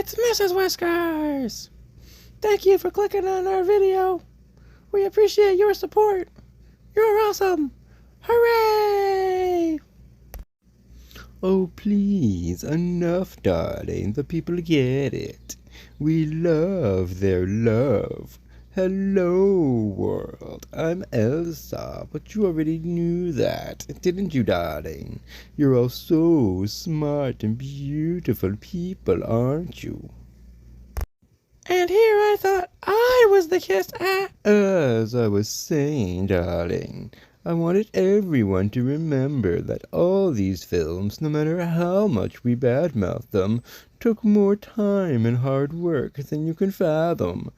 It's Mrs. Whiskers! Thank you for clicking on our video. We appreciate your support. You're awesome! Hooray! Oh, please, enough, darling. The people get it. We love their love. Hello, world. I'm Elsa, but you already knew that, didn't you, darling? You're all so smart and beautiful people, aren't you? And here I thought I was the kiss ass. As I was saying, darling, I wanted everyone to remember that all these films, no matter how much we badmouth them, took more time and hard work than you can fathom.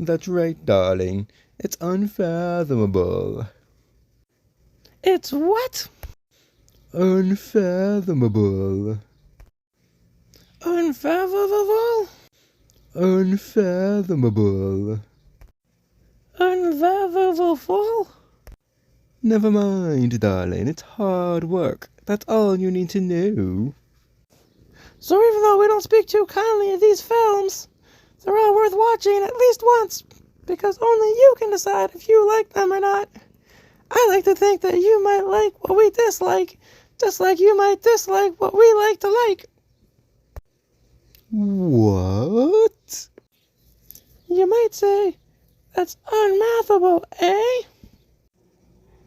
That's right, darling. It's unfathomable. It's what? Unfathomable. Unfathomable? Unfathomable. Unfathomable? Never mind, darling. It's hard work. That's all you need to know. So even though we don't speak too kindly of these films, they're all worth watching at least once, because only you can decide if you like them or not. I like to think that you might like what we dislike, just like you might dislike what we like to like. What? You might say, that's unmathable, eh?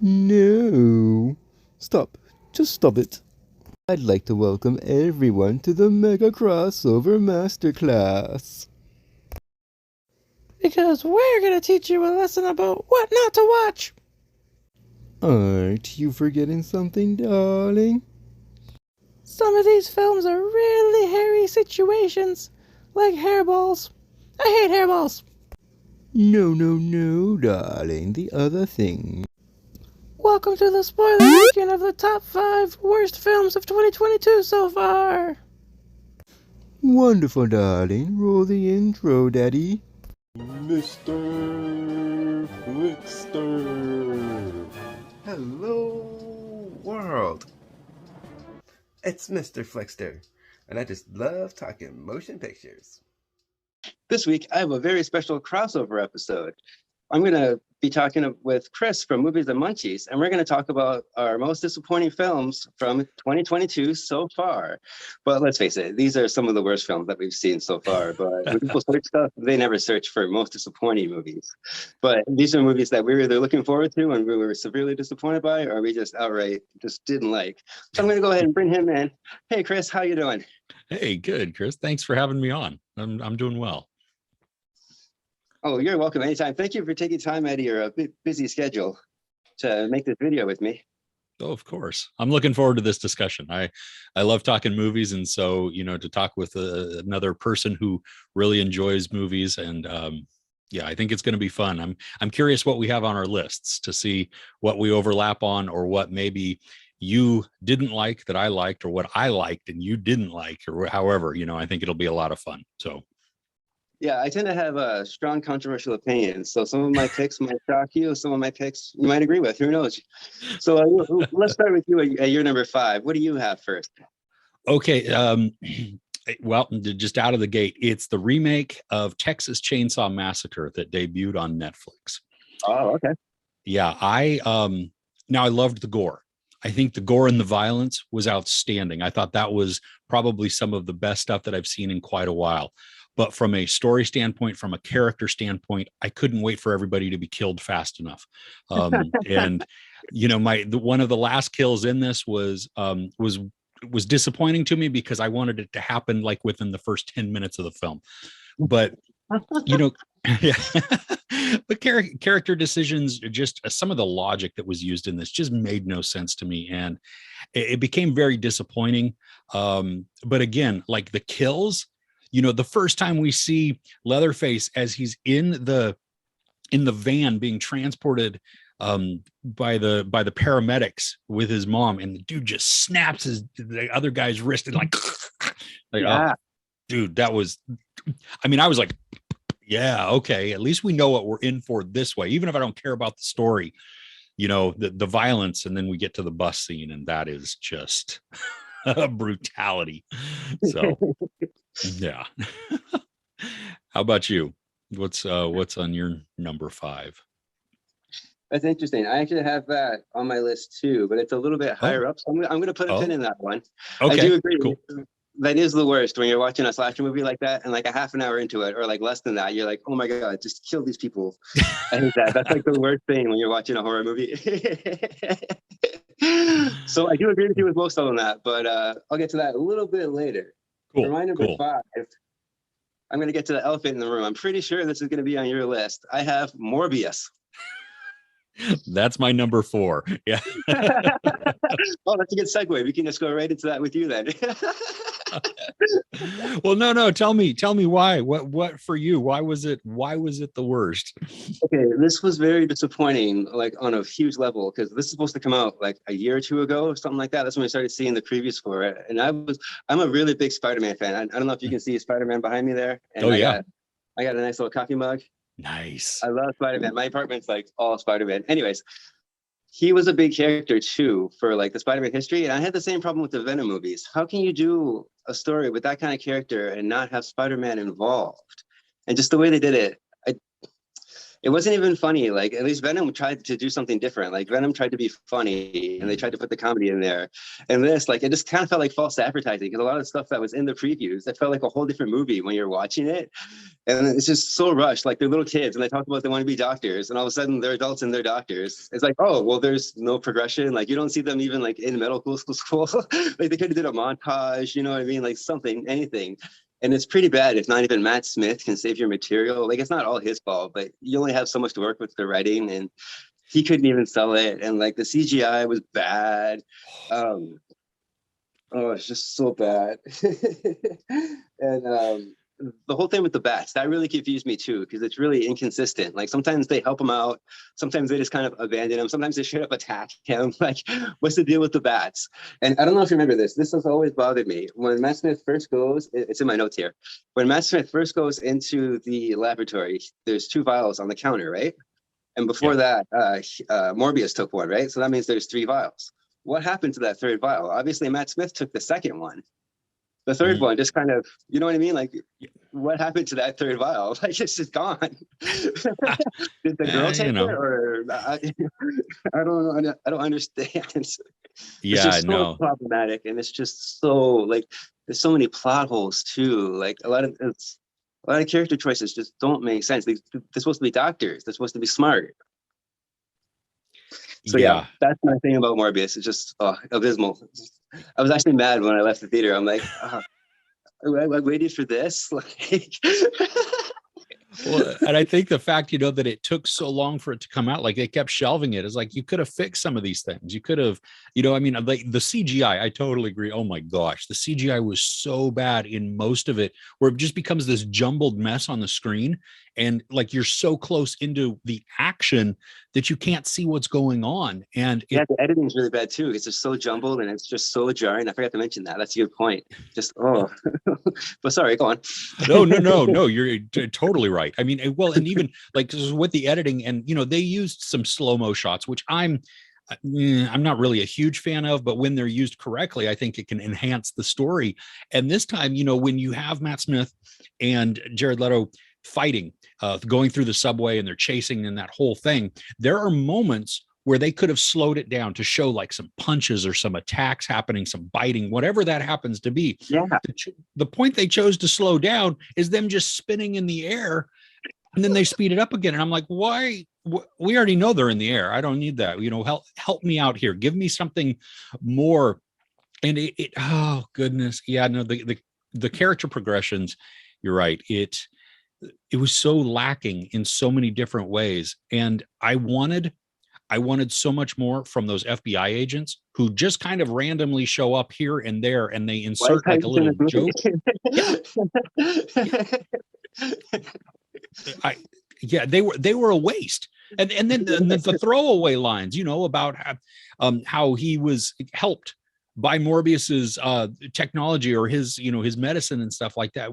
No. Stop. Just stop it. I'd like to welcome everyone to the MEGA CROSSOVER MASTERCLASS. Because we're gonna teach you a lesson about what not to watch. Aren't you forgetting something, darling? Some of these films are really hairy situations, like hairballs. I hate hairballs. No, darling. The other thing. Welcome to the spoiler ranking of the top 5 worst films of 2022 so far. Wonderful, darling. Roll the intro, Daddy. Mr. FLIXTER. Hello, world. It's Mr. FLIXTER, and I just love talking motion pictures. This week, I have a very special crossover episode. I'm going to be talking with Chris from Movies and Munchies, and we're going to talk about our most disappointing films from 2022 so far. But let's face it, these are some of the worst films that we've seen so far. But when people search stuff, they never search for most disappointing movies. But these are movies that we were either looking forward to and we were severely disappointed by, or we just outright just didn't like. So I'm going to go ahead and bring him in. Hey, Chris, how you doing? Hey, good, Chris. Thanks for having me on. I'm doing well. Oh, you're welcome anytime. Thank you for taking time out of your busy schedule to make this video with me. Oh, of course. I'm looking forward to this discussion. I love talking movies. And so, to talk with another person who really enjoys movies. And yeah, I think it's going to be fun. I'm curious what we have on our lists to see what we overlap on, or what maybe you didn't like that I liked, or what I liked and you didn't like, or however, I think it'll be a lot of fun. So. Yeah, I tend to have a strong controversial opinions. So some of my picks might shock you. Some of my picks you might agree with. Who knows? So let's start with you at your number 5. What do you have first? Okay. Well, just out of the gate, it's the remake of Texas Chainsaw Massacre that debuted on Netflix. Oh, okay. Yeah, now I loved the gore. I think the gore and the violence was outstanding. I thought that was probably some of the best stuff that I've seen in quite a while. But from a story standpoint, from a character standpoint, I couldn't wait for everybody to be killed fast enough. And one of the last kills in this was disappointing to me, because I wanted it to happen like within the first 10 minutes of the film. But yeah. But character decisions, just some of the logic that was used in this just made no sense to me, and it became very disappointing. But again, like the kills. The first time we see Leatherface as he's in the van being transported by the paramedics with his mom, and the dude just snaps the other guy's wrist and like Yeah. Oh, dude, that was, I was like, yeah, okay, at least we know what we're in for this way, even if I don't care about the story, the violence. And then we get to the bus scene, and that is just brutality. So yeah. How about you? What's on your number 5? That's interesting. I actually have that on my list too, but it's a little bit higher up. So I'm going to put a pin in that one. Okay. I do agree. Cool. That is the worst when you're watching a slasher movie like that, and like a half an hour into it, or like less than that, you're like, oh my God, just kill these people. I hate that. That's like the worst thing when you're watching a horror movie. So I do agree with you with most of that, but I'll get to that a little bit later. Cool. For my number Cool. 5, I'm going to get to the elephant in the room. I'm pretty sure this is going to be on your list. I have Morbius. That's my number 4. Yeah. Oh, that's a good segue. We can just go right into that with you then. Well, no. Tell me why. What for you? Why was it the worst? Okay, this was very disappointing, like on a huge level, because this is supposed to come out like a year or two ago or something like that. That's when I started seeing the previews for it. And I'm a really big Spider-Man fan. I don't know if you can see Spider-Man behind me there. And I got a nice little coffee mug. Nice. I love Spider-Man. My apartment's like all Spider-Man. Anyways, he was a big character too for like the Spider-Man history. And I had the same problem with the Venom movies. How can you do a story with that kind of character and not have Spider-Man involved? And just the way they did it, it wasn't even funny. Like at least Venom tried to do something different. Like Venom tried to be funny and they tried to put the comedy in there. And this, like, it just kind of felt like false advertising because a lot of the stuff that was in the previews, it felt like a whole different movie when you're watching it. And it's just so rushed. Like they're little kids and they talk about they want to be doctors and all of a sudden they're adults and they're doctors. It's like, oh, well, there's no progression. Like you don't see them even like in medical school. Like they could have did a montage, you know what I mean? Like something, anything. And it's pretty bad if not even Matt Smith can save your material. Like it's not all his fault, but you only have so much to work with the writing and he couldn't even sell it. And like the CGI was bad. It's just so bad. And the whole thing with the bats, that really confused me too, because it's really inconsistent. Like sometimes they help him out. Sometimes they just kind of abandon him. Sometimes they straight up attack him. Like, what's the deal with the bats? And I don't know if you remember this. This has always bothered me. When Matt Smith first goes, it's in my notes here. When Matt Smith first goes into the laboratory, there's 2 vials on the counter, right? And before that, Morbius took one, right? So that means there's 3 vials. What happened to that 3rd vial? Obviously, Matt Smith took the 2nd one. The 3rd one just kind of, you know what I mean? Like, what happened to that 3rd vial? Like, it's just gone. Did the girl take it? Or I don't know. I don't understand. It's just so problematic, and it's just so like there's so many plot holes too. Like a lot of character choices just don't make sense. They're supposed to be doctors. They're supposed to be smart. So yeah, that's my thing about Morbius. It's just abysmal. I was actually mad when I left the theater. I'm like, I waited for this. Like, well, and I think the fact, that it took so long for it to come out, like they kept shelving it, is like you could have fixed some of these things. You could have, I mean, like the CGI, I totally agree. Oh my gosh, the CGI was so bad in most of it, where it just becomes this jumbled mess on the screen. And like you're so close into the action that you can't see what's going on. And the editing is really bad too. It's just so jumbled and it's just so jarring. I forgot to mention that. That's a good point. Just but sorry, go on. No, you're totally right. I mean, well, and even like with the editing, and they used some slow-mo shots, which I'm not really a huge fan of, but when they're used correctly, I think it can enhance the story. And this time, when you have Matt Smith and Jared Leto fighting, going through the subway and they're chasing and that whole thing, there are moments where they could have slowed it down to show like some punches or some attacks happening, some biting, whatever that happens to be. Yeah. The point they chose to slow down is them just spinning in the air, and then they speed it up again. And I'm like, why? We already know they're in the air. I don't need that. Help me out here. Give me something more. And oh goodness. Yeah, no, the character progressions, you're right. It was so lacking in so many different ways. And I wanted so much more from those FBI agents who just kind of randomly show up here and there, and they insert like a little joke. They were a waste. And then the throwaway lines, about how he was helped by Morbius's technology or his medicine and stuff like that.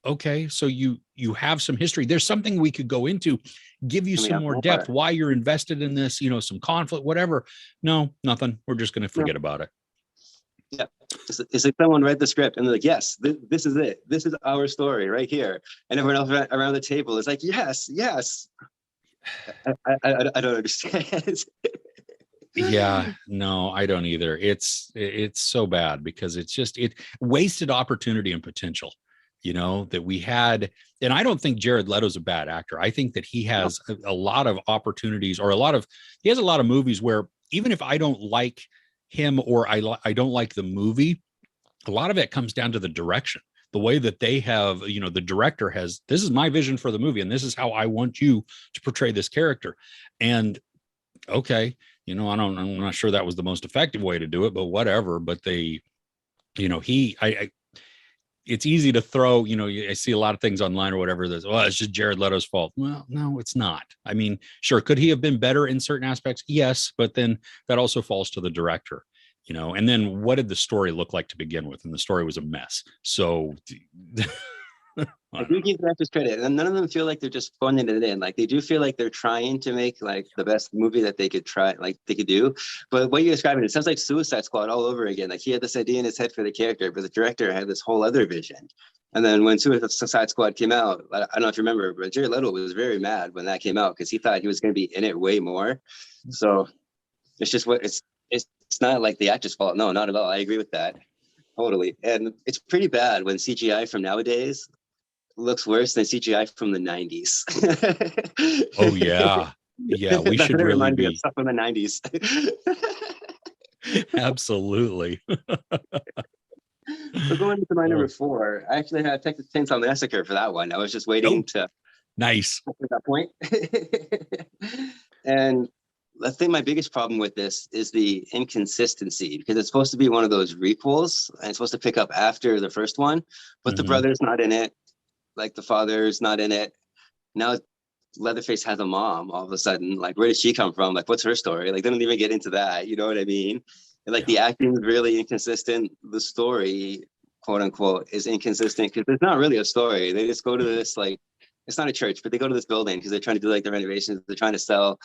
Okay, so you have some history. There's something we could go into, give you some more depth, why you're invested in this, some conflict, whatever. No, nothing. We're just going to forget about it. Yeah, it's like someone read the script and they're like, yes, this is it. This is our story right here. And everyone else around the table is like, yes, yes. I don't understand. Yeah, no, I don't either. It's so bad because it's just it wasted opportunity and potential, that we had. And I don't think Jared Leto's a bad actor. I think that he has a lot of opportunities, or he has a lot of movies where even if I don't like him, or I don't like the movie, a lot of it comes down to the direction, the way that they have, the director has, this is my vision for the movie, and this is how I want you to portray this character. And okay, I'm not sure that was the most effective way to do it, but whatever. But they, it's easy to throw, I see a lot of things online or whatever that's, well, it's just Jared Leto's fault. Well, no, it's not. I mean, sure, could he have been better in certain aspects? Yes, but then that also falls to the director, and then what did the story look like to begin with? And the story was a mess. So I do give the actors credit, and none of them feel like they're just phoning it in. Like, they do feel like they're trying to make like the best movie that they could try, like they could do. But what you're describing, it sounds like Suicide Squad all over again. Like, he had this idea in his head for the character, but the director had this whole other vision. And then when Suicide Squad came out, I don't know if you remember, but Jared Leto was very mad when that came out because he thought he was going to be in it way more. So it's just it's not like the actor's fault. No, not at all. I agree with that. Totally. And it's pretty bad when CGI from nowadays looks worse than CGI from the 90s. Oh, yeah. Yeah, we should really be. Stuff from the 90s. Absolutely. So going into my number 4, I actually had Texas Chainsaw Massacre for that one. I was just waiting to nice at that point. And I think my biggest problem with this is the inconsistency, because it's supposed to be one of those requels and it's supposed to pick up after the first one, but the brother's not in it. Like, the father's not in it. Now Leatherface has a mom all of a sudden. Like, where did she come from? Like, what's her story? Like, they don't even get into that. You know what I mean? And like, the acting is really inconsistent. The story, quote unquote, is inconsistent because there's not really a story. They just go to this, like, it's not a church, but they go to this building because they're trying to do like the renovations. They're trying to sell.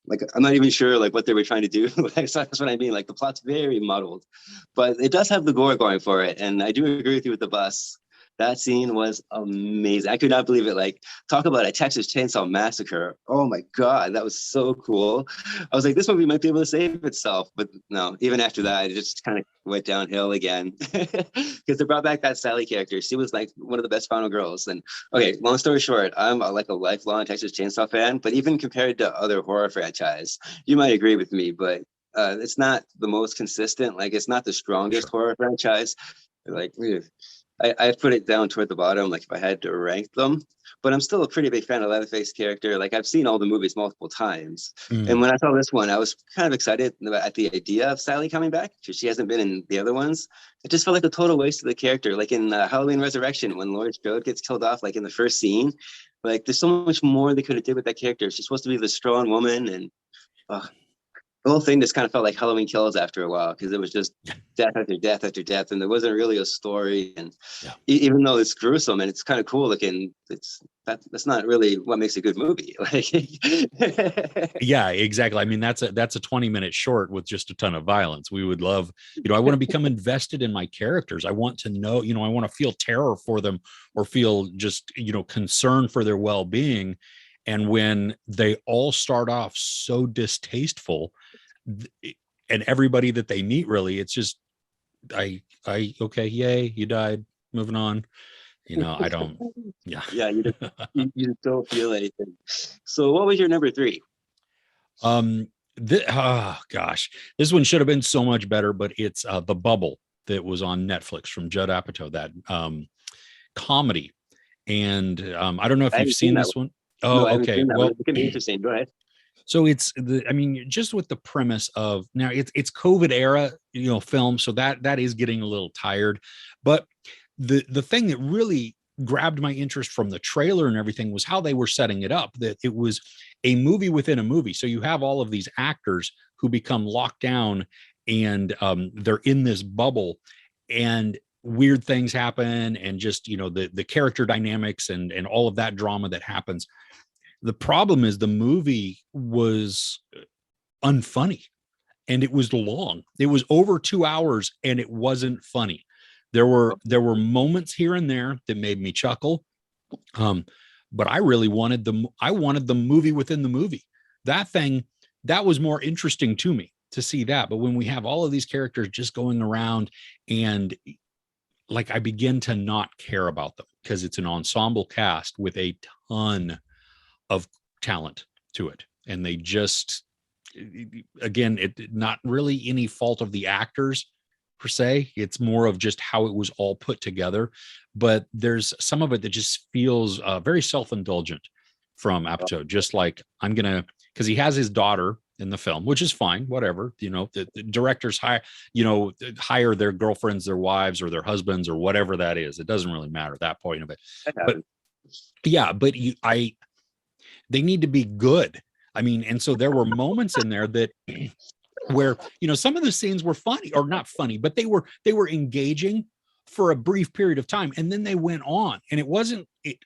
Like, I'm not even sure like what they were trying to do. That's what I mean. Like, the plot's very muddled, but it does have the gore going for it. And I do agree with you with the bus. That scene was amazing. I could not believe it. Like, talk about a Texas Chainsaw Massacre. Oh my God, that was so cool. I was like, this movie might be able to save itself. But no, even after that, it just kind of went downhill again. Because they brought back that Sally character. She was like one of the best final girls. And okay, long story short, I'm like a lifelong Texas Chainsaw fan. But even compared to other horror franchise, you might agree with me, but it's not the most consistent. Like, it's not the strongest horror franchise. Like, I put it down toward the bottom, like if I had to rank them, but I'm still a pretty big fan of Leatherface character. Like, I've seen all the movies multiple times. And when I saw this one, I was kind of excited at the idea of Sally coming back, because she hasn't been in the other ones. It just felt like a total waste of the character. Like in Halloween Resurrection, when Laurie Strode gets killed off, like in the first scene, like there's so much more they could have did with that character. She's supposed to be the strong woman, and the whole thing just kind of felt like Halloween Kills after a while, because it was just death after death after death, and there wasn't really a story. And even though it's gruesome and it's kind of cool looking, that's not really what makes a good movie. Like, yeah, exactly. I mean, that's a 20-minute short with just a ton of violence. We would love, I want to become invested in my characters. I want to know, I want to feel terror for them, or feel just, concern for their well-being. And when they all start off so distasteful, and everybody that they meet, really, it's just, okay, yay, you died, moving on. I don't, yeah. Yeah, you don't feel anything. So what was your number 3? Oh gosh, this one should have been so much better, but it's The Bubble, that was on Netflix, from Judd Apatow, that comedy. And I don't know if you've seen this one. Oh, no, okay. Well, it can be interesting. Go ahead. So it's just with the premise of, now it's COVID era, film. So that is getting a little tired, but the thing that really grabbed my interest from the trailer and everything was how they were setting it up, that it was a movie within a movie. So you have all of these actors who become locked down, and they're in this bubble, and weird things happen, and just, the character dynamics and all of that drama that happens. The problem is the movie was unfunny, and it was long. It was over 2 hours, and it wasn't funny. There were moments here and there that made me chuckle, but I really wanted the movie within the movie. That was more interesting to me to see that. But when we have all of these characters just going around, and like I begin to not care about them because it's an ensemble cast with a ton of talent to it, and they just, again, it not really any fault of the actors per se. It's more of just how it was all put together. But there's some of it that just feels very self-indulgent from Apatow. Just like, because he has his daughter in the film, which is fine, whatever, the directors hire their girlfriends, their wives, or their husbands, or whatever that is. It doesn't really matter at that point of it. But yeah, but they need to be good. I mean, and so there were moments in there that where, some of the scenes were funny, or not funny, but they were engaging for a brief period of time. And then they went on, and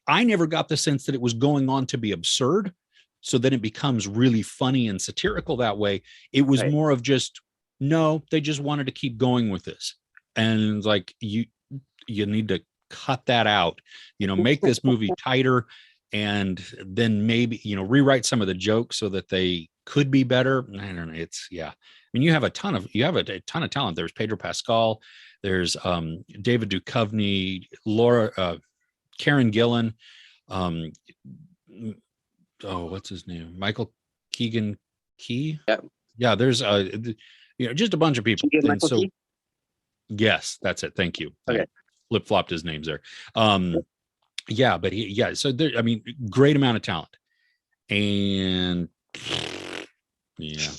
I never got the sense that it was going on to be absurd, so then it becomes really funny and satirical that way. It was more of just, no, they just wanted to keep going with this. And like, you need to cut that out, make this movie tighter, and then maybe, rewrite some of the jokes so that they could be better. I don't know. I mean, you have a ton of talent. There's Pedro Pascal, there's David Duchovny, Karen Gillan, what's his name? Michael Keegan Key. Yeah. There's just a bunch of people. And so, yes, that's it. Thank you. Okay. Flip flopped his names there. But so there, I mean, great amount of talent, and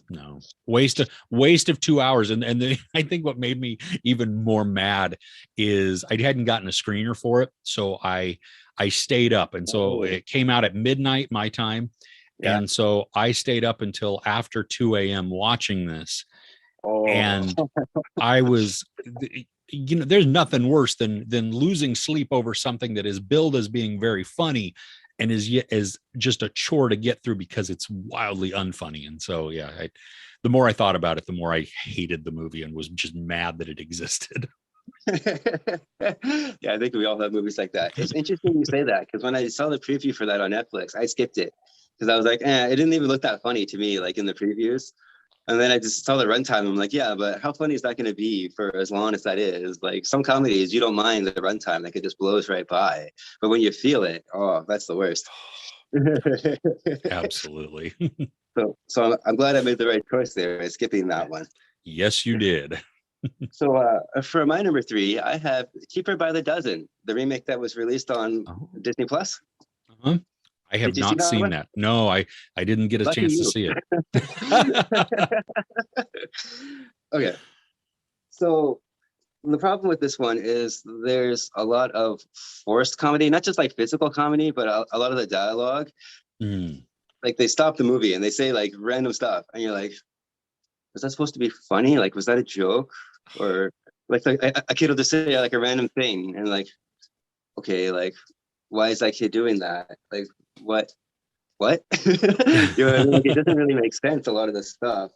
no waste of 2 hours. And I think what made me even more mad is I hadn't gotten a screener for it, so I stayed up, and so it came out at midnight my time, and so I stayed up until after 2 a.m. watching this, and I was. There's nothing worse than losing sleep over something that is billed as being very funny and is just a chore to get through because it's wildly unfunny. And so, the more I thought about it, the more I hated the movie and was just mad that it existed. Yeah, I think we all have movies like that. It's interesting you say that, because when I saw the preview for that on Netflix, I skipped it because I was like, it didn't even look that funny to me, like in the previews. And then I just saw the runtime. I'm like, yeah, but how funny is that going to be for as long as that is? Like, some comedies, you don't mind the runtime, like it just blows right by. But when you feel it, that's the worst. Absolutely. So I'm glad I made the right choice there by skipping that one. Yes, you did. So for my number 3, I have Cheaper by the Dozen, the remake that was released on Disney Plus. Uh-huh. I have not seen that. No, I didn't get a chance to see it. Okay. So the problem with this one is there's a lot of forced comedy, not just like physical comedy, but a lot of the dialogue. Like, they stop the movie and they say like random stuff, and you're like, was that supposed to be funny? Like, was that a joke? Or like a kid will just say like a random thing, and like, okay, like, why is that kid doing that? Like, what? Like, it doesn't really make sense, a lot of this stuff.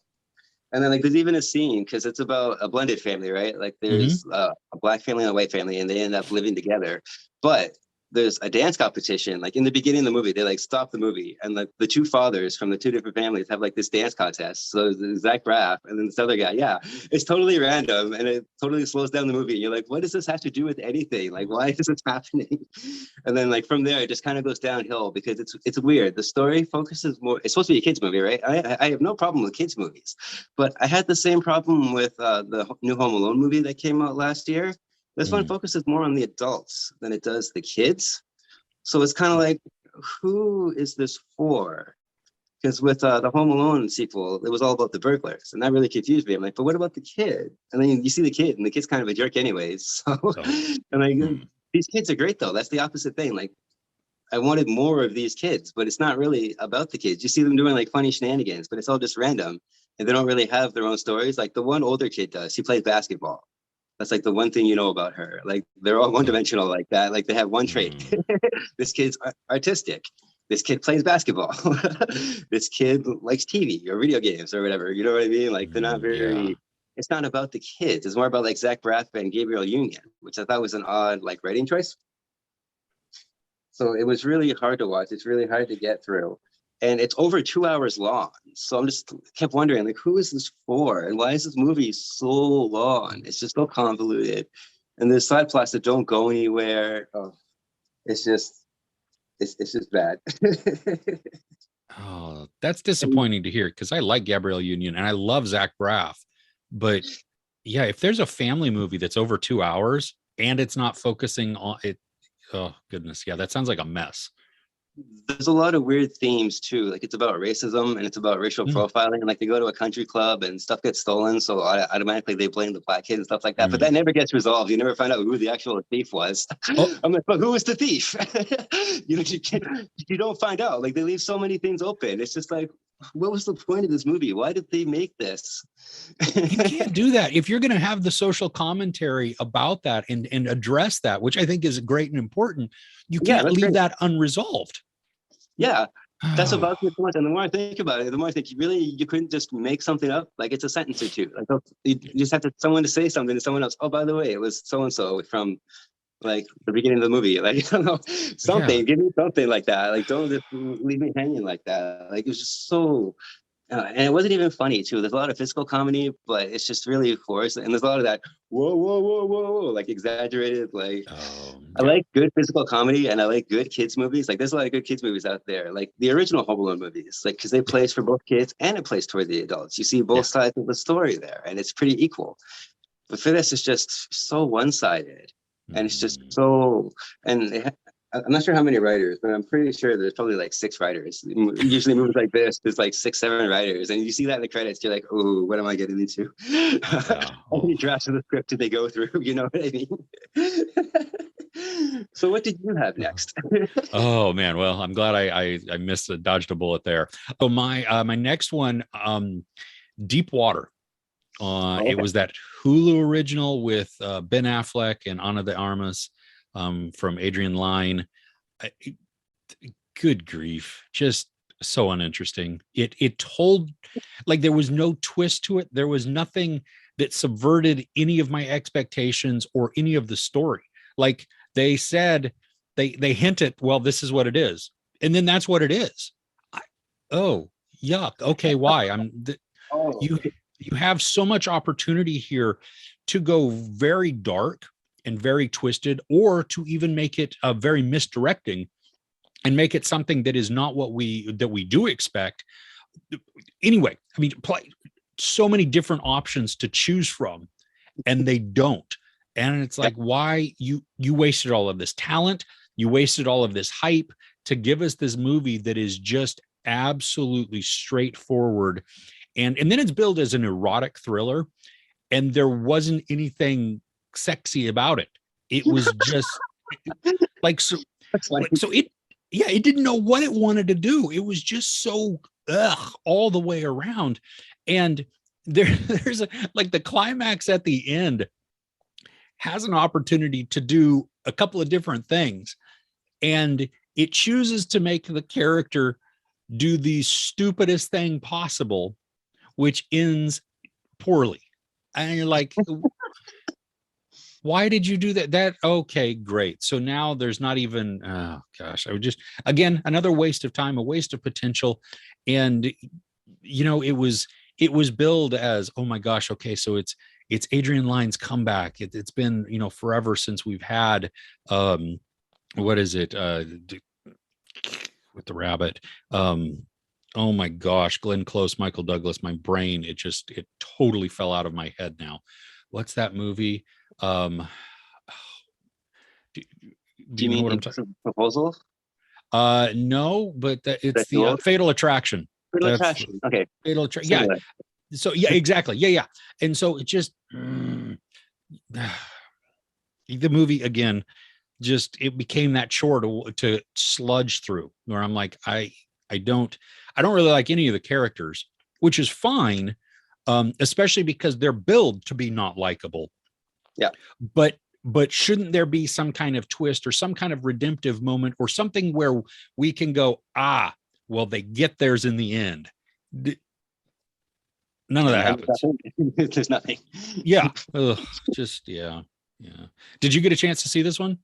And then like, there's even a scene, because it's about a blended family, right? Like, there's a black family and a white family, and they end up living together. But there's a dance competition. Like, in the beginning of the movie, they like stop the movie, and like the two fathers from the two different families have like this dance contest. So there's Zach Braff and then this other guy. Yeah, it's totally random, and it totally slows down the movie. And you're like, what does this have to do with anything? Like, why is this happening? And then like from there, it just kind of goes downhill, because it's weird. The story focuses more. It's supposed to be a kids movie, right? I have no problem with kids movies, but I had the same problem with the new Home Alone movie that came out last year. This one focuses more on the adults than it does the kids. So it's kind of like, who is this for? Because with the Home Alone sequel, it was all about the burglars, and that really confused me. I'm like, but what about the kid? And then you see the kid, and the kid's kind of a jerk anyways. So, and like, these kids are great though. That's the opposite thing. Like, I wanted more of these kids, but it's not really about the kids. You see them doing like funny shenanigans, but it's all just random, and they don't really have their own stories. Like, the one older kid does. He plays basketball. That's like the one thing you know about her. Like, they're all one-dimensional like that. Like, they have one trait. This kid's artistic. this kid plays basketball. This kid likes TV or video games or whatever. You know what I mean? Like they're not very. Yeah. It's not about the kids. It's more about like Zach Braff and Gabriel Union, which I thought was an odd like writing choice. So it was really hard to watch. It's really hard to get through. And it's over 2 hours long. So I'm just kept wondering, like, who is this for? And why is this movie so long? It's just so convoluted. And there's side plots that don't go anywhere. Oh, it's just bad. Oh, that's disappointing to hear because I like Gabrielle Union and I love Zach Braff. But yeah, if there's a family movie that's over 2 hours and it's not focusing on it, oh goodness, yeah, that sounds like a mess. There's a lot of weird themes too. Like it's about racism and it's about racial profiling. And like they go to a country club and stuff gets stolen, so automatically they blame the black kid and stuff like that. But that never gets resolved. You never find out who the actual thief was. I'm like, but who was the thief? You don't find out. Like they leave so many things open. It's just like, what was the point of this movie? Why did they make this? You can't do that if you're going to have the social commentary about that and address that, which I think is great and important. You can't leave that unresolved. Yeah, that's about me so much. And the more I think about it, the more I think you couldn't just make something up. Like it's a sentence or two. Like you just have someone to say something to someone else. Oh, by the way, it was so and so from like the beginning of the movie. Like, I don't know, something. Give me something like that. Like don't just leave me hanging like that. Like it was just so. And it wasn't even funny too. There's a lot of physical comedy, but it's just really forced. And there's a lot of that whoa, whoa, whoa, whoa, like exaggerated. Like I like good physical comedy and I like good kids movies. Like there's a lot of good kids movies out there, like the original Home Alone movies, like because they plays for both kids and it plays toward the adults. You see both sides of the story there, and it's pretty equal. But for this, it's just so one-sided, and it's just so. And I'm not sure how many writers, but I'm pretty sure there's probably like 6 writers. Usually movies like this, there's like 6, 7 writers. And you see that in the credits, you're like, oh, what am I getting into? How many drafts of the script did they go through? You know what I mean? So what did you have next? Oh man, well, I'm glad I dodged a bullet there. So my next one, Deep Water. It was that Hulu original with Ben Affleck and Ana de Armas. From Adrian Lyne. Good grief, just so uninteresting. It told, like, there was no twist to it. There was nothing that subverted any of my expectations or any of the story. Like they said, they hinted, well, this is what it is, and then that's what it is. Oh, yuck. Okay, why? You have so much opportunity here to go very dark and very twisted, or to even make it very misdirecting and make it something that is not what we do expect. Anyway, I mean, so many different options to choose from, and they don't. And it's like, why you wasted all of this talent, you wasted all of this hype to give us this movie that is just absolutely straightforward. And then it's billed as an erotic thriller, and there wasn't anything sexy about it. It was just like, so it didn't know what it wanted to do. It was just so all the way around. And there's like the climax at the end has an opportunity to do a couple of different things, and it chooses to make the character do the stupidest thing possible, which ends poorly. And you're like, why did you do that? Okay, great. So now there's not even, oh gosh, I would just, again, another waste of time, a waste of potential. And, you know, it was billed as, oh my gosh, okay, so it's Adrian Lyne's comeback. It's been, you know, forever since we've had, what is it? With the rabbit. Oh my gosh, Glenn Close, Michael Douglas, my brain, it totally fell out of my head now. What's that movie? Do you know what I'm talking? Proposal? No, but it's the Fatal Attraction. Fatal Attraction. Okay. Fatal Attraction. Yeah. So yeah, exactly. Yeah. And so it just the movie again, it became that chore to sludge through, where I'm like, I don't really like any of the characters, which is fine, especially because they're billed to be not likable. Yeah. But but shouldn't there be some kind of twist or some kind of redemptive moment or something where we can go, well, they get theirs in the end? None of that happens. There's nothing. Yeah. Ugh, just, yeah. Did you get a chance to see this one?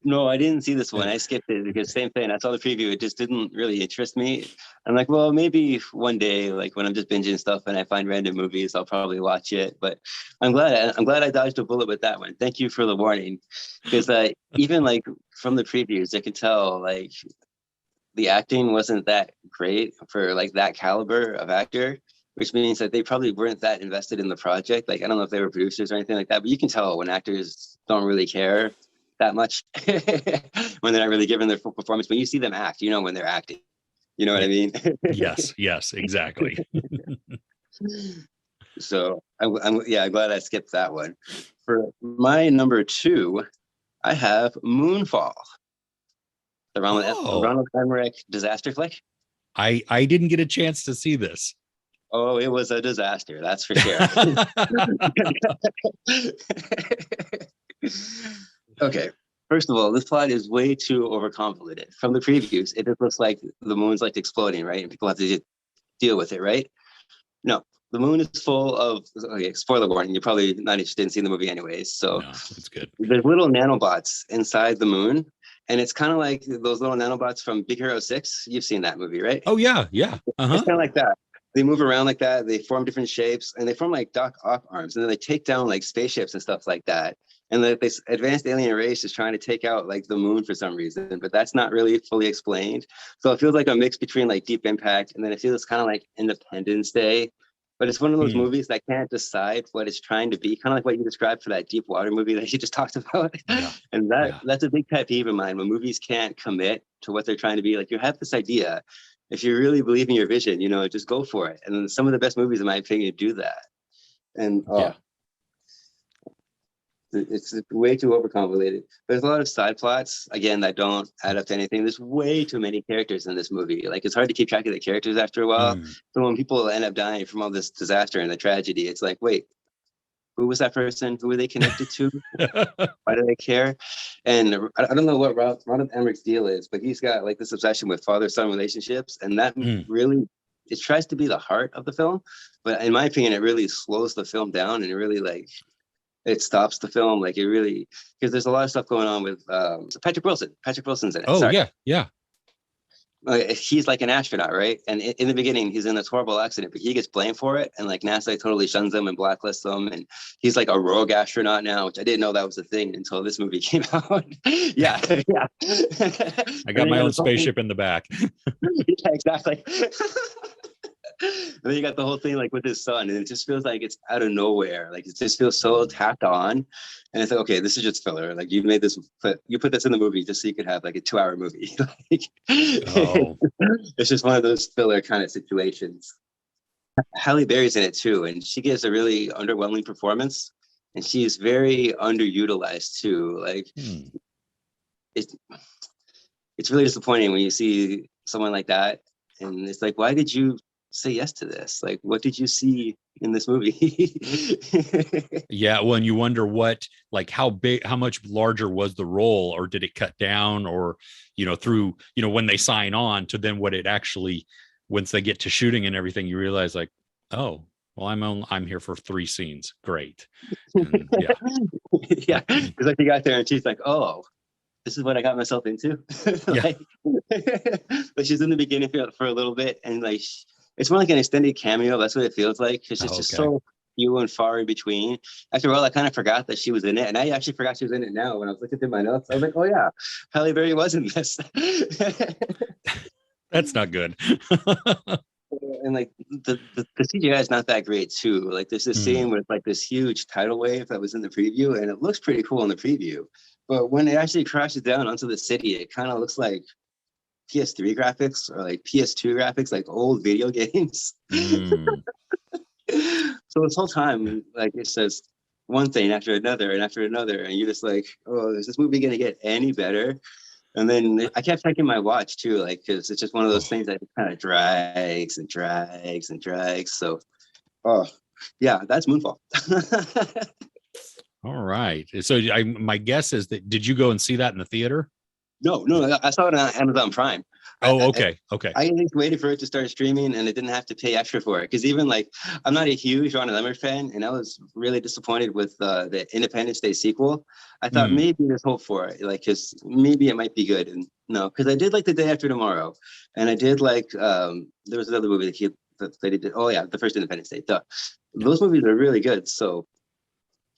No, I didn't see this one. I skipped it because same thing. I saw the preview. It just didn't really interest me. I'm like, well, maybe one day, like when I'm just binging stuff and I find random movies, I'll probably watch it. But I'm glad I dodged a bullet with that one. Thank you for the warning, because even like from the previews, I could tell like the acting wasn't that great for like that caliber of actor, which means that they probably weren't that invested in the project. Like, I don't know if they were producers or anything like that, but you can tell when actors don't really care that much when they're not really giving their full performance. When you see them act, you know when they're acting. You know what I mean? Yes, exactly. So I'm glad I skipped that one. For my number 2, I have Moonfall, the Ronald Emmerich disaster flick. I didn't get a chance to see this. Oh, it was a disaster, that's for sure. Okay, first of all, this plot is way too overconvoluted. From the previews, it just looks like the moon's like exploding, right? And people have to deal with it, right? No, the moon is full of, okay, spoiler warning, you're probably not interested in seeing the movie anyways. So no, it's good. There's little nanobots inside the moon. And it's kind of like those little nanobots from Big Hero 6. You've seen that movie, right? Oh, yeah. It's kind of like that. They move around like that. They form different shapes, and they form like Doc Ock arms. And then they take down like spaceships and stuff like that. And this advanced alien race is trying to take out like the moon for some reason, but that's not really fully explained. So it feels like a mix between like Deep Impact, and then it feels kind of like Independence Day. But it's one of those movies that can't decide what it's trying to be, kind of like what you described for that Deep Water movie that you just talked about. Yeah. And that's a big pet peeve of mine, when movies can't commit to what they're trying to be. Like, you have this idea. If you really believe in your vision, just go for it. And some of the best movies, in my opinion, do that. And it's way too overconvoluted. There's a lot of side plots, again, that don't add up to anything. There's way too many characters in this movie. Like, it's hard to keep track of the characters after a while. So when people end up dying from all this disaster and the tragedy, it's like, wait, who was that person? Who were they connected to? Why do they care? And I don't know what Ronald Emmerich's deal is, but he's got like this obsession with father-son relationships, and that really, it tries to be the heart of the film, but in my opinion, it really slows the film down, and it really it stops the film. Like, it really, because there's a lot of stuff going on with Patrick Wilson. Patrick Wilson's in it. Oh, sorry. Yeah. He's like an astronaut, right? And in the beginning, he's in this horrible accident, but he gets blamed for it. And like NASA totally shuns him and blacklists him. And he's like a rogue astronaut now, which I didn't know that was a thing until this movie came out. yeah. I got my own spaceship in the back. Yeah, exactly. And then you got the whole thing like with his son, and it just feels like it's out of nowhere. Like, it just feels so tacked on, and it's like, okay, this is just filler. Like, you made this, you put this in the movie just so you could have like a 2-hour movie. It's just one of those filler kind of situations. Halle Berry's in it too, and she gives a really underwhelming performance, and she's very underutilized too. Like, it's really disappointing when you see someone like that, and it's like, why did you say yes to this? Like, what did you see in this movie? Yeah, well, and you wonder how much larger was the role, or did it cut down, or through when they sign on to then what it actually, once they get to shooting and everything, you realize like, oh, well, I'm here for 3 scenes. Great. And, yeah, because like, you got there and she's like, oh, this is what I got myself into. Like she's in the beginning for a little bit, and like, it's more like an extended cameo. That's what it feels like. It's just so few and far in between. After all, I kind of forgot that she was in it, and I actually forgot she was in it now when I was looking through my notes. I was like, oh yeah, Halle Berry was in this. That's not good. And like the CGI is not that great too. Like, there's this scene with like this huge tidal wave that was in the preview, and it looks pretty cool in the preview. But when it actually crashes down onto the city, it kind of looks like PS3 graphics or like PS2 graphics, like old video games. So this whole time, like, it says one thing after another and after another, and you're just like, oh, is this movie gonna get any better? And then I kept checking my watch too, like, because it's just one of those things that kind of drags and drags and drags. So, oh yeah, that's Moonfall. All right. So my guess is that did you go and see that in the theater? No, I saw it on Amazon Prime. Oh, okay. Okay. I at least waited for it to start streaming, and I didn't have to pay extra for it. Because even like, I'm not a huge Ron Lemmer fan, and I was really disappointed with the Independence Day sequel. I thought Mm. maybe there's hope for it, like, because maybe it might be good. And no, because I did like The Day After Tomorrow, and I did like there was another movie that they did. Oh yeah, the first Independence Day. Duh. Those movies are really good. So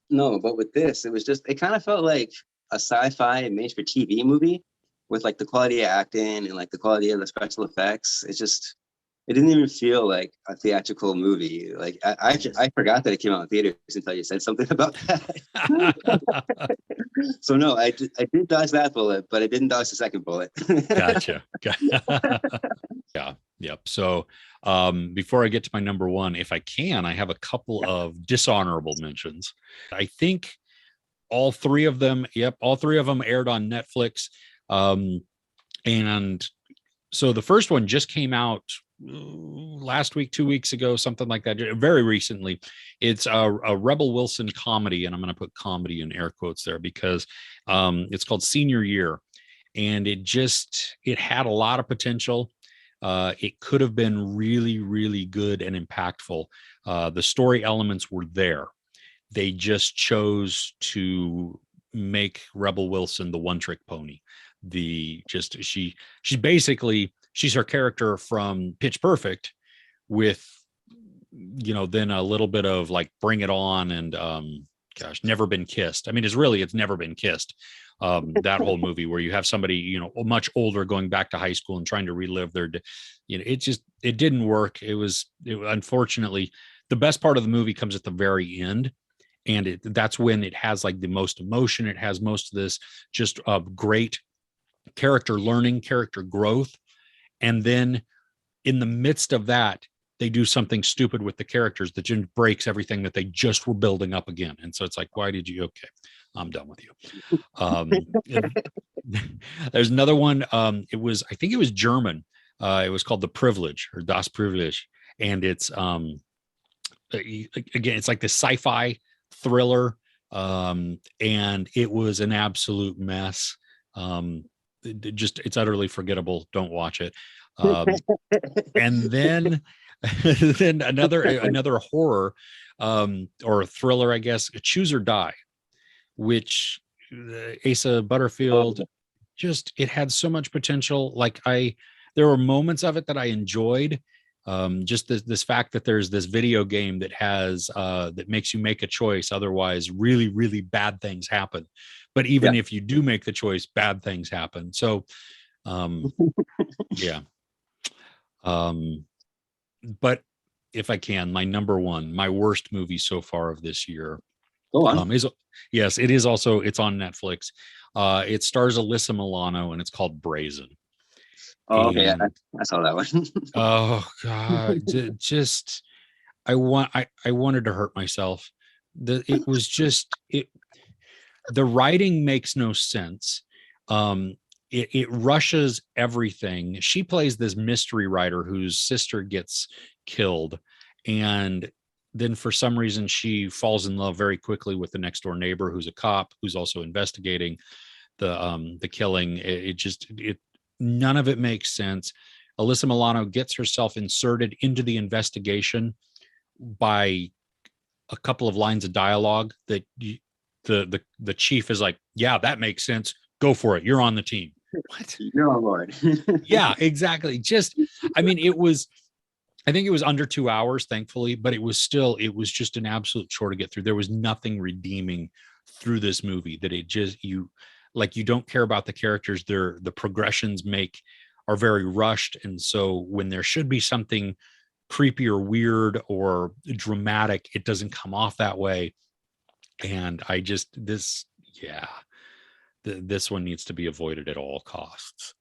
no, but with this, it kind of felt like a sci-fi made for TV movie with like the quality of acting and like the quality of the special effects. It didn't even feel like a theatrical movie. Like I forgot that it came out in theaters until you said something about that. So no, I did dodge that bullet, but I didn't dodge the second bullet. Gotcha. Yeah. Yep. So before I get to my number one, if I can, I have a couple of dishonorable mentions. I think all three of them aired on Netflix. And so the first one just came out last week, 2 weeks ago, something like that, very recently. It's a Rebel Wilson comedy, and I'm going to put comedy in air quotes there because it's called Senior Year, and it had a lot of potential. It could have been really, really good and impactful. The story elements were there. They just chose to make Rebel Wilson the one-trick pony. She's her character from Pitch Perfect with, then a little bit of like Bring It On and Never Been Kissed. I mean, it's Never Been Kissed. That whole movie where you have somebody, much older going back to high school and trying to relive it didn't work. Unfortunately, the best part of the movie comes at the very end. And that's when it has like the most emotion. It has most of this just great character learning, character growth. And then in the midst of that, they do something stupid with the characters that just breaks everything that they just were building up again. And so it's like, why did you? Okay, I'm done with you. There's another one. I think it was German. It was called The Privilege or Das Privilege. And it's, again, it's like this sci-fi thriller. And it was an absolute mess. It's utterly forgettable. Don't watch it. And then another horror or thriller, I guess, Choose or Die, which Asa Butterfield, it had so much potential. There were moments of it that I enjoyed. Just this fact that there's this video game that has that makes you make a choice, otherwise really, really bad things happen. But even if you do make the choice, bad things happen. So yeah. But if I can, my number one, my worst movie so far of this year, Go on. It's on Netflix. It stars Alyssa Milano and it's called Brazen. Oh, okay, I saw that one. Oh God, I wanted to hurt myself. It was just the writing makes no sense. It rushes everything. She plays this mystery writer whose sister gets killed, and then for some reason she falls in love very quickly with the next door neighbor who's a cop who's also investigating the killing. None of it makes sense. Alyssa Milano gets herself inserted into the investigation by a couple of lines of dialogue that the chief is like, yeah, that makes sense. Go for it. You're on the team. What? You're on board. Yeah, exactly. I think it was under 2 hours, thankfully, but it was just an absolute chore to get through. There was nothing redeeming through this movie that you don't care about the characters. The progressions are very rushed. And so when there should be something creepy or weird or dramatic, it doesn't come off that way. And this one needs to be avoided at all costs.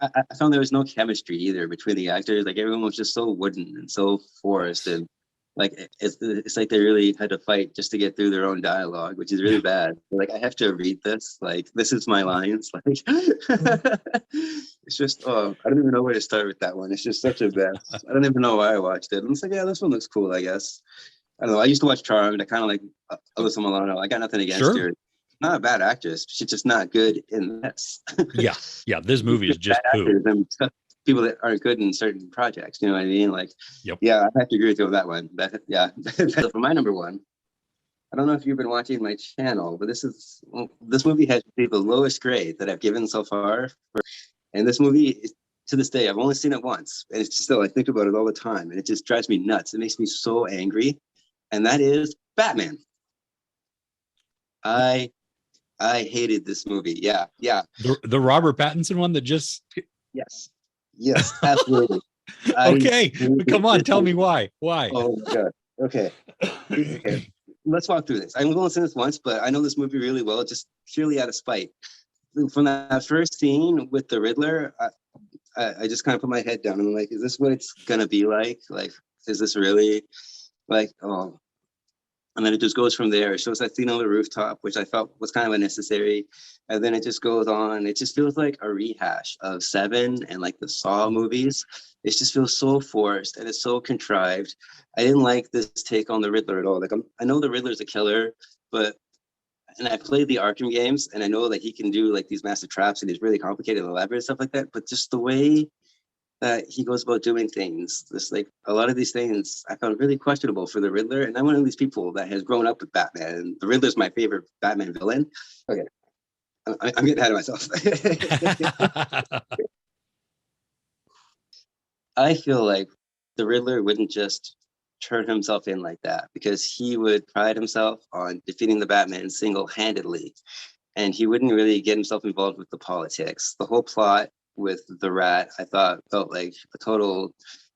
I found there was no chemistry either between the actors. Like everyone was just so wooden and so forced, and like it's like they really had to fight just to get through their own dialogue, which is really bad. Like I have to read this. Like this is my lines. Like it's just I don't even know where to start with that one. It's just such a mess. I don't even know why I watched it. And it's like, yeah, this one looks cool, I guess. I don't know. I used to watch Charmed. I kind of like Alyssa Milano. I got nothing against Sure. her. Not a bad actress. She's just not good in this. Yeah. This movie is just Bad poo. actors and people that aren't good in certain projects. You know what I mean? Like, Yep. yeah, I have to agree with you on that one. For my number one, I don't know if you've been watching my channel, but this movie has the lowest grade that I've given so far. And this movie, to this day, I've only seen it once, and it's still, I think about it all the time, and it just drives me nuts. It makes me so angry, and that is Batman. I hated this movie. Yeah. The Robert Pattinson one that just Yes, absolutely. okay. Come on, tell me why. Why? Oh my god. Okay. Let's walk through this. I've only seen this once, but I know this movie really well, just purely out of spite. From that first scene with the Riddler, I just kind of put my head down and I'm like, is this what it's gonna be like? Like, is this really like, oh? And then it just goes from there. It shows that scene on the rooftop, which I felt was kind of unnecessary. And then it just goes on. It just feels like a rehash of Seven and like the Saw movies. It just feels so forced and it's so contrived. I didn't like this take on the Riddler at all. Like, I know the Riddler's a killer, and I played the Arkham games and I know that he can do like these massive traps and he's really complicated and elaborate and stuff like that. But just the way that he goes about doing things, this like a lot of these things I found really questionable for the Riddler. And I'm one of these people that has grown up with Batman, and the Riddler's my favorite Batman villain. Okay, I'm getting ahead of myself. I feel like the Riddler wouldn't just turn himself in like that, because he would pride himself on defeating the Batman single-handedly, and he wouldn't really get himself involved with the politics. The whole plot with the Rat, I thought, felt like a total,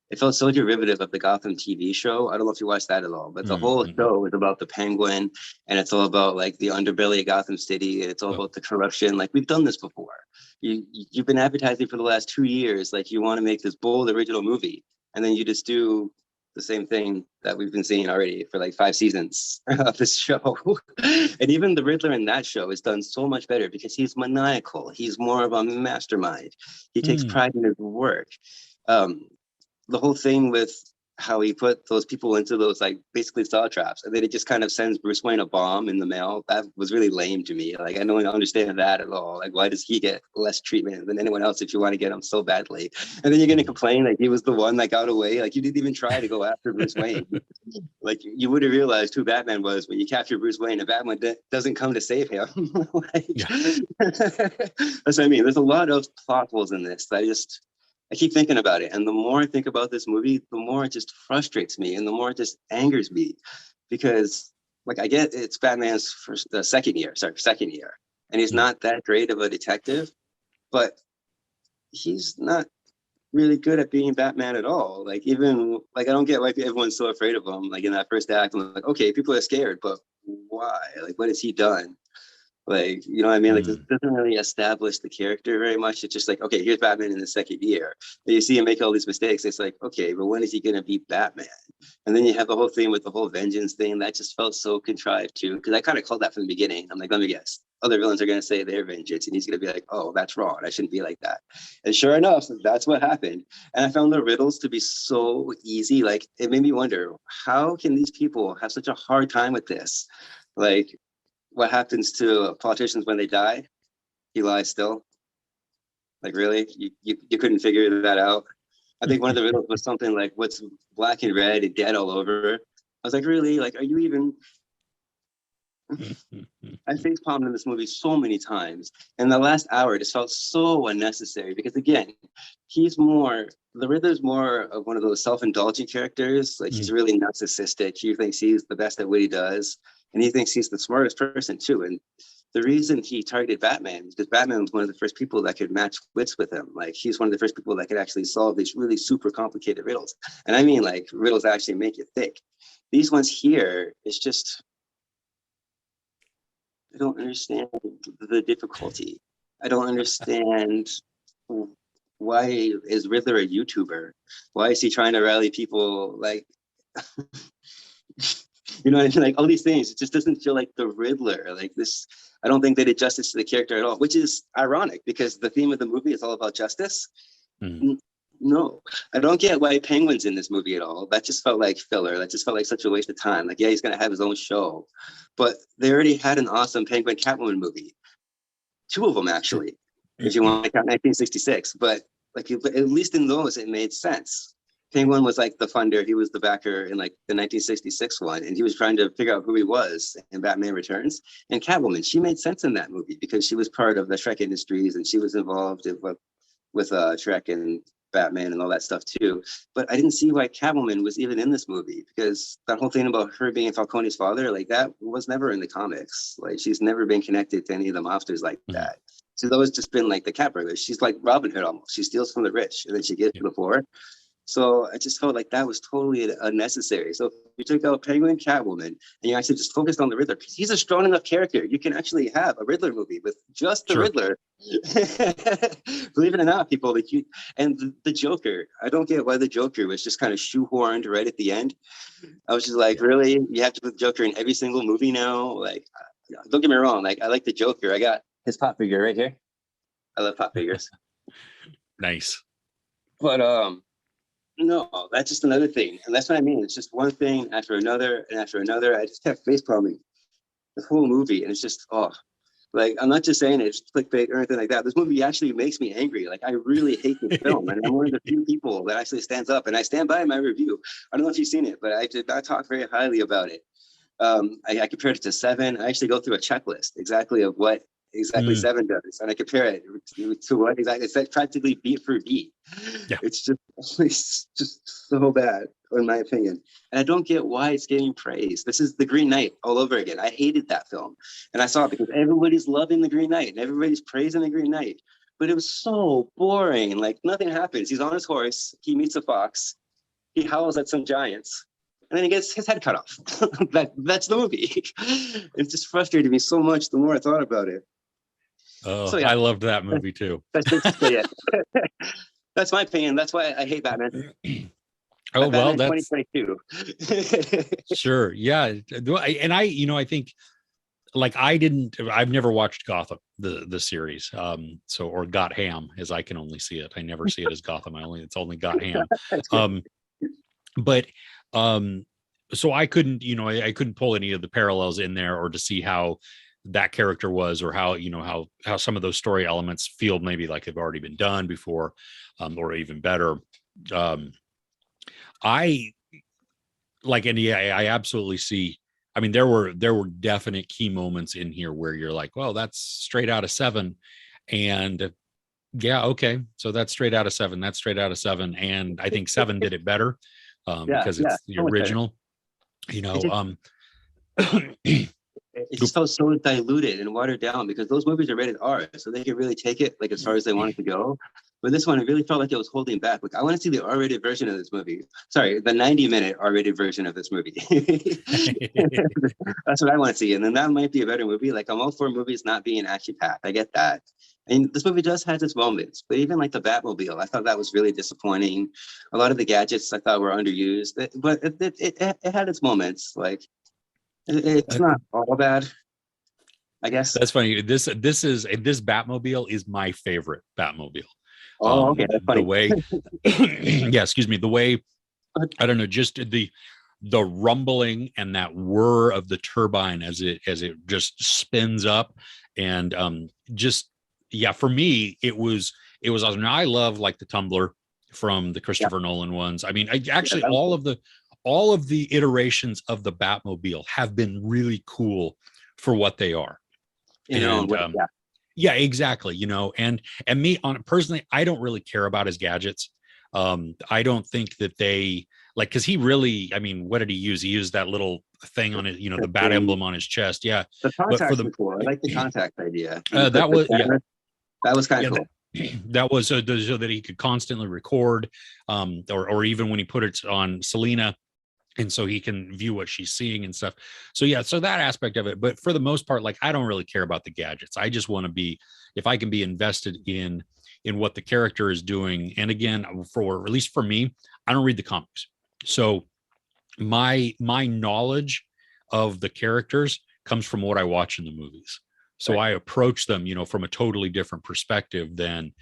it felt so derivative of the Gotham TV show. I don't know if you watched that at all, but the whole show is about the Penguin, and it's all about like the underbelly of Gotham City, and it's all about the corruption. Like, we've done this before. You've been advertising for the last 2 years, like you want to make this bold original movie, and then you just do the same thing that we've been seeing already for like 5 seasons of this show. And even the Riddler in that show is done so much better because he's maniacal. He's more of a mastermind. He takes pride in his work. The whole thing with how he put those people into those like basically saw traps, and then it just kind of sends Bruce Wayne a bomb in the mail. That was really lame to me. Like, I don't understand that at all. Like, why does he get less treatment than anyone else if you want to get him so badly? And then you're going to complain like he was the one that got away. Like, you didn't even try to go after Bruce Wayne. Like, you would have realized who Batman was when you capture Bruce Wayne, and Batman doesn't come to save him. That's what I mean. There's a lot of plot holes in this that I keep thinking about it. And the more I think about this movie, the more it just frustrates me and the more it just angers me, because like, I get it's Batman's second year. And he's not that great of a detective, but he's not really good at being Batman at all. Like, even like, I don't get why everyone's so afraid of him. Like, in that first act, I'm like, okay, people are scared, but why? Like, what has he done? Like, you know what I mean? Like, this doesn't really establish the character very much. It's just like, okay, here's Batman in the second year. And you see him make all these mistakes. It's like, okay, but when is he going to be Batman? And then you have the whole thing with the whole vengeance thing. That just felt so contrived too. Because I kind of called that from the beginning. I'm like, let me guess. Other villains are going to say they're vengeance. And he's going to be like, oh, that's wrong. I shouldn't be like that. And sure enough, that's what happened. And I found the riddles to be so easy. Like, it made me wonder, how can these people have such a hard time with this? Like, what happens to politicians when they die? He lies still. Like, really? You couldn't figure that out? I think one of the riddles was something like, what's black and red and dead all over? I was like, really? Like, are you even... I facepalmed in this movie so many times. And the last hour just felt so unnecessary because, again, the Riddler's more of one of those self-indulgent characters. Like, he's really narcissistic. He thinks he's the best at what he does. And he thinks he's the smartest person too. And the reason he targeted Batman is because Batman was one of the first people that could match wits with him. Like, he's one of the first people that could actually solve these really super complicated riddles. And I mean, like, riddles that actually make you think. These ones here, it's just, I don't understand the difficulty. I don't understand why is Riddler a YouTuber? Why is he trying to rally people? Like, you know what I mean? Like, all these things, it just doesn't feel like the Riddler. Like, this, I don't think they did justice to the character at all, which is ironic because the theme of the movie is all about justice. No, I don't get why Penguin's in this movie at all. That just felt like filler. That just felt like such a waste of time. Like, yeah, he's gonna have his own show, but they already had an awesome Penguin Catwoman movie, two of them actually, if you want to count 1966. But like, at least in those, it made sense. Penguin was like the funder. He was the backer in like the 1966 one, and he was trying to figure out who he was in Batman Returns. And Catwoman, she made sense in that movie because she was part of the Shrek Industries, and she was involved with Shrek and Batman and all that stuff too. But I didn't see why Catwoman was even in this movie, because that whole thing about her being Falcone's father, like that was never in the comics. Like, she's never been connected to any of the mobsters like that. She's always just been like the cat burglar. She's like Robin Hood almost. She steals from the rich and then she gives to the poor. So I just felt like that was totally unnecessary. So if you took out Penguin, Catwoman, and you actually just focused on the Riddler, because he's a strong enough character. You can actually have a Riddler movie with just the Riddler. Believe it or not, people, like you, and the Joker. I don't get why the Joker was just kind of shoehorned right at the end. I was just like, really? You have to put the Joker in every single movie now? Like, don't get me wrong. Like, I like the Joker. I got his pop figure right here. I love pop figures. Nice. But no, that's just another thing. And that's what I mean. It's just one thing after another and after another. I just kept face palming the whole movie. And it's just, like, I'm not just saying it's clickbait or anything like that. This movie actually makes me angry. Like, I really hate this film. And I'm one of the few people that actually stands up, and I stand by my review. I don't know if you've seen it, but I did not talk very highly about it. I compared it to Seven. I actually go through a checklist exactly of what Seven does, and I compare it to what exactly it's like, practically beat for beat. It's just so bad in my opinion, and I don't get why it's getting praise. This is the Green Knight all over again. I hated that film, and I saw it because everybody's loving the Green Knight and everybody's praising the Green Knight, but it was so boring. Like, nothing happens. He's on his horse, he meets a fox, he howls at some giants, and then he gets his head cut off. That's the movie. It just frustrated me so much the more I thought about it. Oh, so, I loved that movie too. That's my opinion. That's why I hate Batman. Oh, well, that's 2022. Sure. Yeah. And I think, like, I've never watched Gotham, the series. Or Got Ham, as I can only see it. I never see it as Gotham. It's only Got Ham. So I couldn't, I couldn't pull any of the parallels in there, or to see how that character was, or how, how some of those story elements feel maybe like they've already been done before, or even better. I absolutely see. I mean, there were definite key moments in here where you're like, well, that's straight out of Seven. And yeah, okay. So that's straight out of Seven. That's straight out of Seven. And I think Seven did it better, because it's the original, it just felt so diluted and watered down, because those movies are rated R, so they could really take it like as far as they wanted to go. But this one, it really felt like it was holding back. Like, I want to see the R-rated version of this movie. Sorry, the 90-minute R-rated version of this movie. That's what I want to see. And then that might be a better movie. Like, I'm all for movies not being action-packed. I get that. And this movie does have its moments, but even like the Batmobile, I thought that was really disappointing. A lot of the gadgets I thought were underused, but it had its moments. Like, it's not all bad, I guess. That's funny. This Batmobile is my favorite Batmobile. Oh, okay. That's funny. The way, yeah, excuse me. The way, I don't know, just the rumbling and that whir of the turbine as it just spins up, and for me, it was awesome. Now, I love like the Tumbler from the Christopher Nolan ones. I mean, all of the iterations of the Batmobile have been really cool for what they are. Yeah, exactly. And me personally, I don't really care about his gadgets. I don't think that they because he really, I mean, what did he use? He used that little thing on it, the bat emblem on his chest. Yeah. The contact I like the contact idea. That was kind of cool. That was so that he could constantly record, or even when he put it on Selena, and so he can view what she's seeing and stuff. So that aspect of it. But for the most part, like, I don't really care about the gadgets. I just want to be, if I can be invested in what the character is doing. And again, at least for me, I don't read the comics, so my knowledge of the characters comes from what I watch in the movies. So I approach them, from a totally different perspective than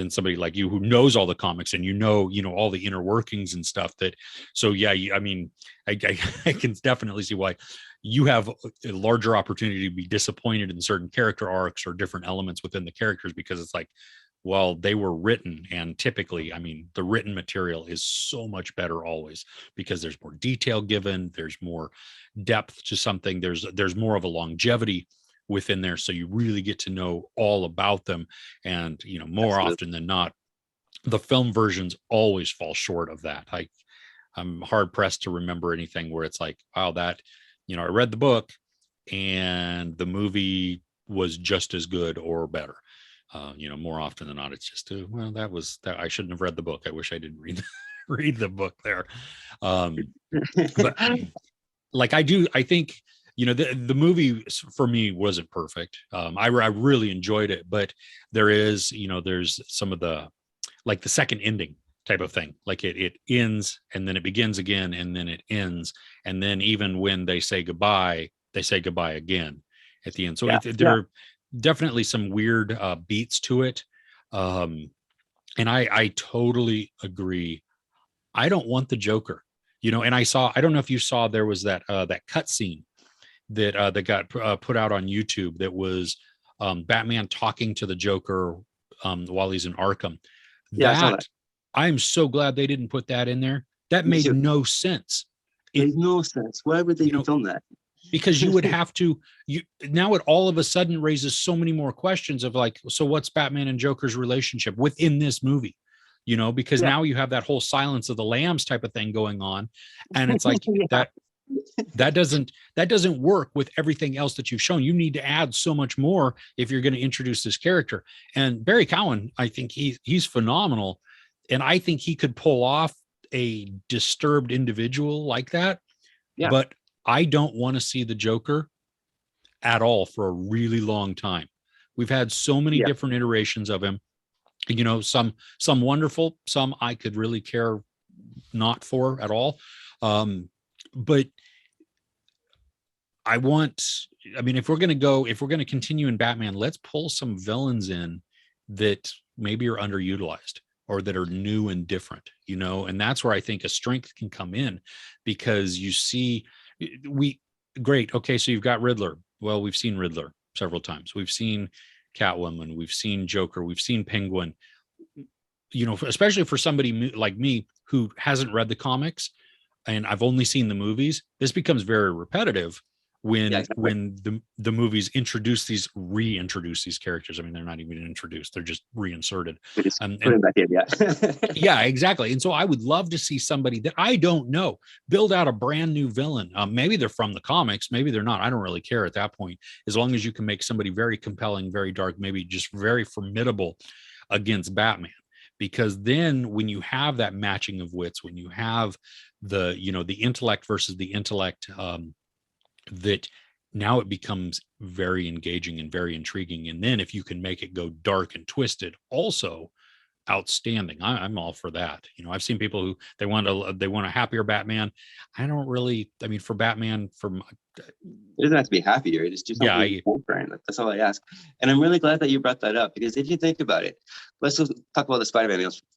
somebody like you who knows all the comics and all the inner workings and stuff. So yeah, I I can definitely see why you have a larger opportunity to be disappointed in certain character arcs or different elements within the characters, because it's like, well, they were written, and typically, the written material is so much better always because there's more detail given, there's more depth to something, there's more of a longevity within there, so you really get to know all about them. And more Absolutely. often than not, the film versions always fall short of that. I'm hard pressed to remember anything where it's like, wow, that I read the book and the movie was just as good or better. More often than not, it's just well, that I shouldn't have read the book. I wish I didn't read the book there. But like I think the movie for me wasn't perfect. I really enjoyed it, but there's some of the, like, the second ending type of thing. Like it ends and then it begins again and then it ends. And then even when they say goodbye again at the end. So there are definitely some weird beats to it. And I totally agree. I don't want the Joker, and I don't know if you saw, there was that cut scene that got put out on YouTube that was Batman talking to the Joker while he's in Arkham. Yeah, I saw that. I'm so glad they didn't put that in there. That Me made too. no sense. Made no sense. Why would they even film that? Because you would have to, now it all of a sudden raises so many more questions of like, so what's Batman and Joker's relationship within this movie? Because now you have that whole Silence of the Lambs type of thing going on. And it's like that doesn't work with everything else that you've shown. You need to add so much more if you're going to introduce this character. And Barry Cowan, I think he's phenomenal. And I think he could pull off a disturbed individual like that. Yeah. But I don't want to see the Joker at all for a really long time. We've had so many different iterations of him. Some wonderful, some I could really care not for at all. But if we're going to continue in Batman, let's pull some villains in that maybe are underutilized or that are new and different, and that's where I think a strength can come in, because you see, okay, so you've got Riddler. Well, we've seen Riddler several times. We've seen Catwoman, we've seen Joker, we've seen Penguin. Especially for somebody like me who hasn't read the comics and I've only seen the movies, this becomes very repetitive when the movies reintroduce these characters. They're not even introduced, they're just reinserted. Put it back in, yeah, exactly. And so I would love to see somebody that I don't know build out a brand new villain. Maybe they're from the comics, maybe they're not. I don't really care at that point, as long as you can make somebody very compelling, very dark, maybe just very formidable against Batman. Because then when you have that matching of wits, when you have the intellect versus the intellect, that now it becomes very engaging and very intriguing. And then if you can make it go dark and twisted, also outstanding. I'm all for that. I've seen people who they want a happier Batman. I don't really, for Batman, it doesn't have to be happier. Just do something different. That's all I ask. And I'm really glad that you brought that up, because if you think about it, let's talk about the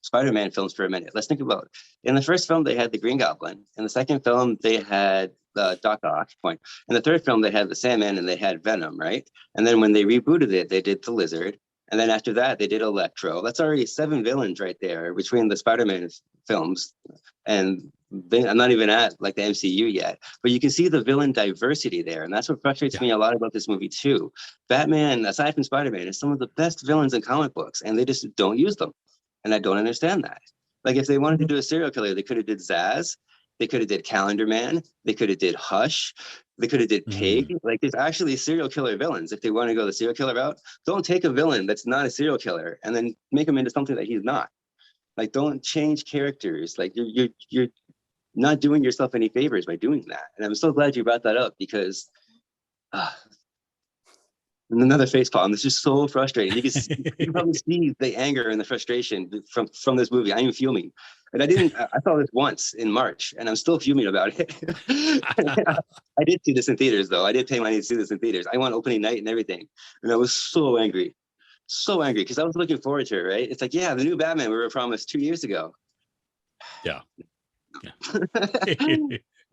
Spider-Man films for a minute. Let's think about it. In the first film, they had the Green Goblin. In the second film, they had the Doc Ock. In the third film, they had the Sandman and they had Venom, right? And then when they rebooted it, they did the Lizard. And then after that, they did Electro. That's already 7 villains right there between the Spider-Man films. And I'm not even at like the MCU yet, but you can see the villain diversity there. And that's what frustrates me a lot about this movie too. Batman, aside from Spider-Man, is some of the best villains in comic books, and they just don't use them. And I don't understand that. Like, if they wanted to do a serial killer, they could have did Zaz. They could have did Calendar Man. They could have did Hush. They could have did Pig. Like, there's actually serial killer villains. If they want to go the serial killer route, don't take a villain that's not a serial killer and then make him into something that he's not. Like, don't change characters. Like, you're not doing yourself any favors by doing that. And I'm so glad you brought that up, because another face palm. It's just so frustrating. You can probably see the anger and the frustration from this movie. I am fuming. And I saw this once in March, and I'm still fuming about it. I did see this in theaters, though. I did pay money to see this in theaters. I went opening night and everything, and I was so angry, because I was looking forward to it. Right? It's like, yeah, the new Batman we were promised 2 years ago. Yeah.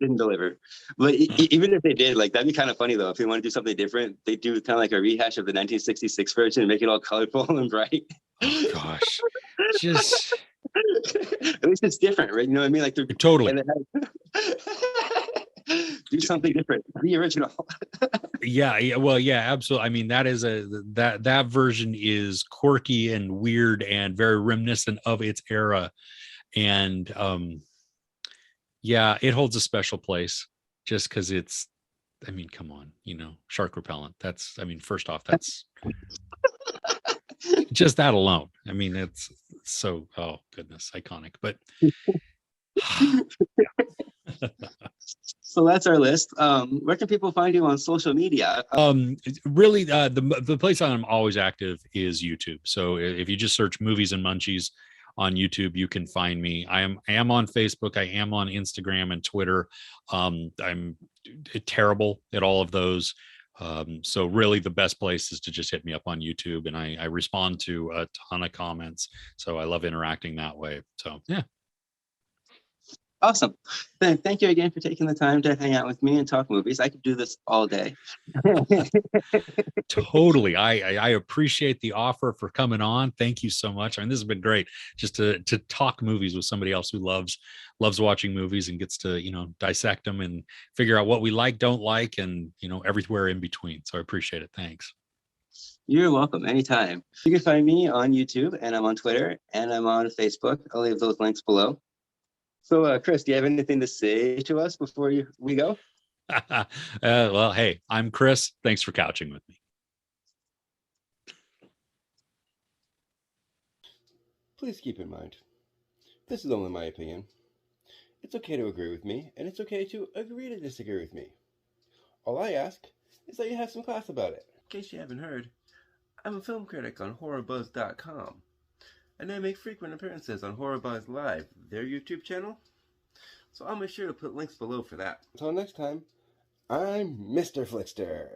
Didn't deliver. But even if they did, like, that'd be kind of funny though. If they want to do something different, they do kind of like a rehash of the 1966 version and make it all colorful and bright. Oh gosh, just at least it's different, right? You know what I mean? Like, they're totally. Do something different. The original. Yeah, well, yeah, absolutely. I mean, that version is quirky and weird and very reminiscent of its era, and yeah, it holds a special place just because it's, I mean, come on, shark repellent. That's, I mean, first off, that's just that alone. I mean, it's so, oh goodness, iconic. But so that's our list. Where can people find you on social media? Really, the place I'm always active is YouTube. So if you just search Movies and Munchies on YouTube, you can find me. I am on Facebook. I am on Instagram and Twitter. I'm terrible at all of those. So really the best place is to just hit me up on YouTube, and I respond to a ton of comments. So I love interacting that way. So yeah. Awesome. Then thank you again for taking the time to hang out with me and talk movies. I could do this all day. Totally. I appreciate the offer for coming on. Thank you so much. I mean, this has been great just to talk movies with somebody else who loves watching movies and gets to, dissect them and figure out what we like, don't like, and, everywhere in between. So I appreciate it. Thanks. You're welcome. Anytime. You can find me on YouTube, and I'm on Twitter, and I'm on Facebook. I'll leave those links below. So, Chris, do you have anything to say to us before we go? Well, hey, I'm Chris. Thanks for couching with me. Please keep in mind, this is only my opinion. It's okay to agree with me, and it's okay to agree to disagree with me. All I ask is that you have some class about it. In case you haven't heard, I'm a film critic on HorrorBuzz.com, and I make frequent appearances on HorrorBuzz Live, their YouTube channel. So I'll make sure to put links below for that. Until next time, I'm Mr. FLIXTER,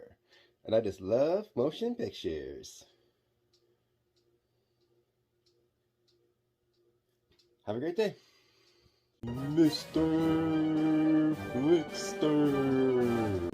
and I just love motion pictures. Have a great day. Mr. FLIXTER.